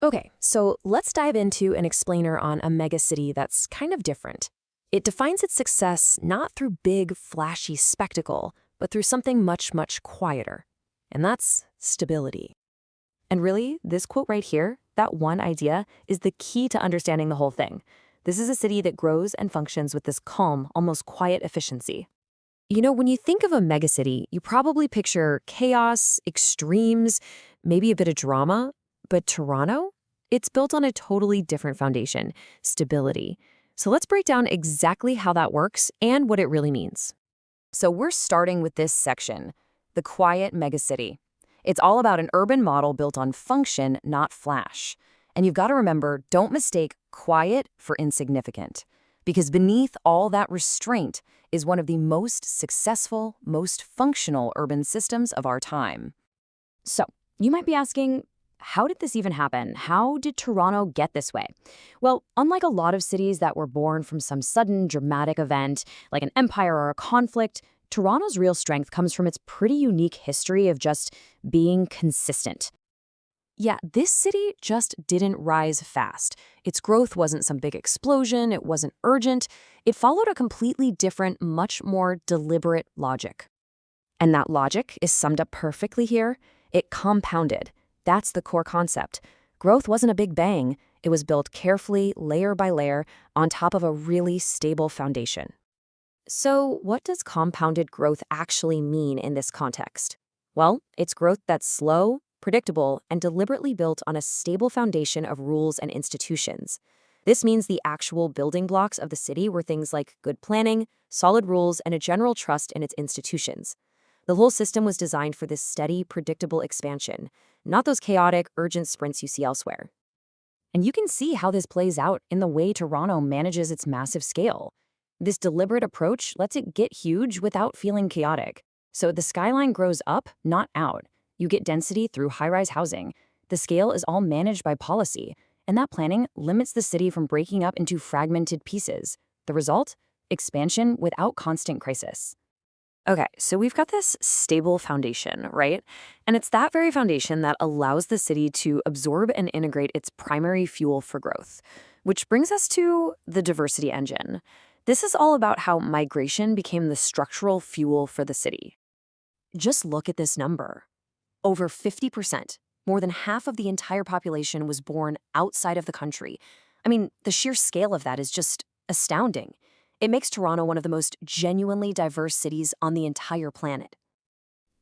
Okay, so let's dive into an explainer on a megacity that's kind of different. It defines its success not through big, flashy spectacle, but through something much, much quieter. And that's stability. And really, this quote right here, that one idea, is the key to understanding the whole thing. This is a city that grows and functions with this calm, almost quiet efficiency. You know, when you think of a megacity, you probably picture chaos, extremes, maybe a bit of drama. But Toronto? It's built on a totally different foundation, stability. So let's break down exactly how that works and what it really means. So we're starting with this section, the quiet megacity. It's all about an urban model built on function, not flash. And you've got to remember, don't mistake quiet for insignificant. Because beneath all that restraint is one of the most successful, most functional urban systems of our time. So, you might be asking, how did this even happen? How did Toronto get this way? Well, unlike a lot of cities that were born from some sudden dramatic event, like an empire or a conflict, Toronto's real strength comes from its pretty unique history of just being consistent. Yeah, this city just didn't rise fast. Its growth wasn't some big explosion, it wasn't urgent. It followed a completely different, much more deliberate logic. And that logic is summed up perfectly here. It compounded. That's the core concept. Growth wasn't a big bang. It was built carefully, layer by layer, on top of a really stable foundation. So what does compounded growth actually mean in this context? Well, it's growth that's slow, predictable, and deliberately built on a stable foundation of rules and institutions. This means the actual building blocks of the city were things like good planning, solid rules, and a general trust in its institutions. The whole system was designed for this steady, predictable expansion, not those chaotic, urgent sprints you see elsewhere. And you can see how this plays out in the way Toronto manages its massive scale. This deliberate approach lets it get huge without feeling chaotic. So the skyline grows up, not out. You get density through high-rise housing. The scale is all managed by policy, and that planning limits the city from breaking up into fragmented pieces. The result? Expansion without constant crisis. Okay, so we've got this stable foundation, right? And it's that very foundation that allows the city to absorb and integrate its primary fuel for growth, which brings us to the diversity engine. This is all about how migration became the structural fuel for the city. Just look at this number. Over 50%, more than half of the entire population was born outside of the country. I mean, the sheer scale of that is just astounding. It makes Toronto one of the most genuinely diverse cities on the entire planet.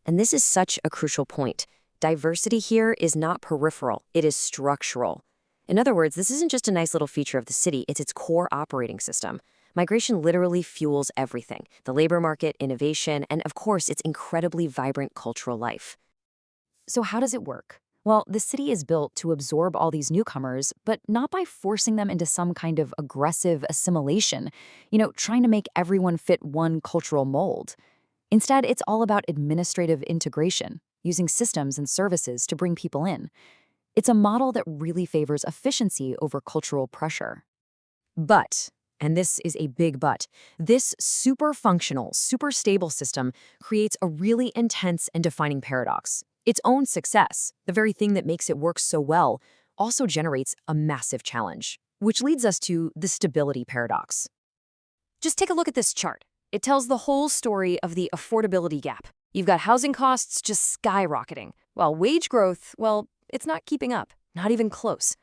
And this is such a crucial point. Diversity here is not peripheral, it is structural. In other words, this isn't just a nice little feature of the city, it's its core operating system. Migration literally fuels everything: the labor market, innovation, and of course, its incredibly vibrant cultural life. So how does it work? Well, the city is built to absorb all these newcomers, but not by forcing them into some kind of aggressive assimilation, trying to make everyone fit one cultural mold. Instead, it's all about administrative integration, using systems and services to bring people in. It's a model that really favors efficiency over cultural pressure. But, and this is a big but, this super functional, super stable system creates a really intense and defining paradox. Its own success, the very thing that makes it work so well, also generates a massive challenge, which leads us to the stability paradox. Just take a look at this chart. It tells the whole story of the affordability gap. You've got housing costs just skyrocketing, while wage growth, well, it's not keeping up, not even close.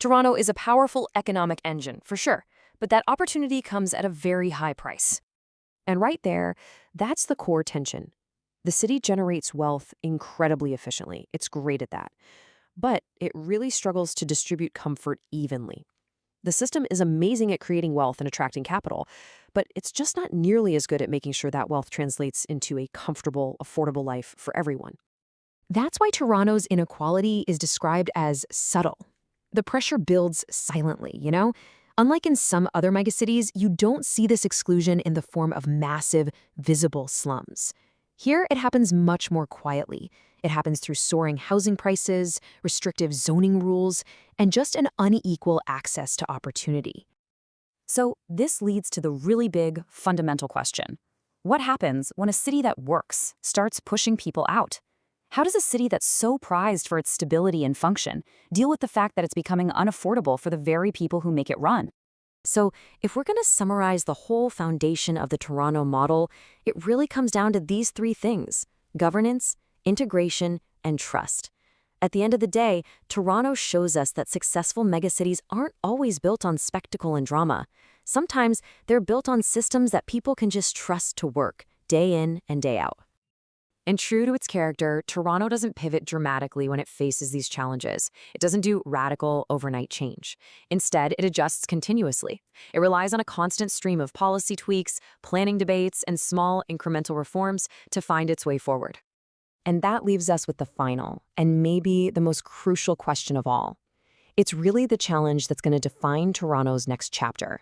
Toronto is a powerful economic engine, for sure, but that opportunity comes at a very high price. And right there, that's the core tension. The city generates wealth incredibly efficiently. It's great at that. But it really struggles to distribute comfort evenly. The system is amazing at creating wealth and attracting capital, but it's just not nearly as good at making sure that wealth translates into a comfortable, affordable life for everyone. That's why Toronto's inequality is described as subtle. The pressure builds silently, Unlike in some other megacities, you don't see this exclusion in the form of massive, visible slums. Here, it happens much more quietly. It happens through soaring housing prices, restrictive zoning rules, and just an unequal access to opportunity. So this leads to the really big, fundamental question. What happens when a city that works starts pushing people out? How does a city that's so prized for its stability and function deal with the fact that it's becoming unaffordable for the very people who make it run? So, if we're going to summarize the whole foundation of the Toronto model, it really comes down to these three things: governance, integration, and trust. At the end of the day, Toronto shows us that successful megacities aren't always built on spectacle and drama. Sometimes they're built on systems that people can just trust to work, day in and day out. And true to its character, Toronto doesn't pivot dramatically when it faces these challenges. It doesn't do radical overnight change. Instead, it adjusts continuously. It relies on a constant stream of policy tweaks, planning debates, and small incremental reforms to find its way forward. And that leaves us with the final, and maybe the most crucial question of all. It's really the challenge that's going to define Toronto's next chapter.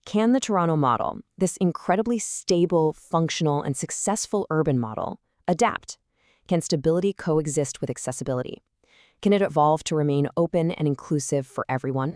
Can the Toronto model, this incredibly stable, functional, and successful urban model, adapt? Can stability coexist with accessibility? Can it evolve to remain open and inclusive for everyone?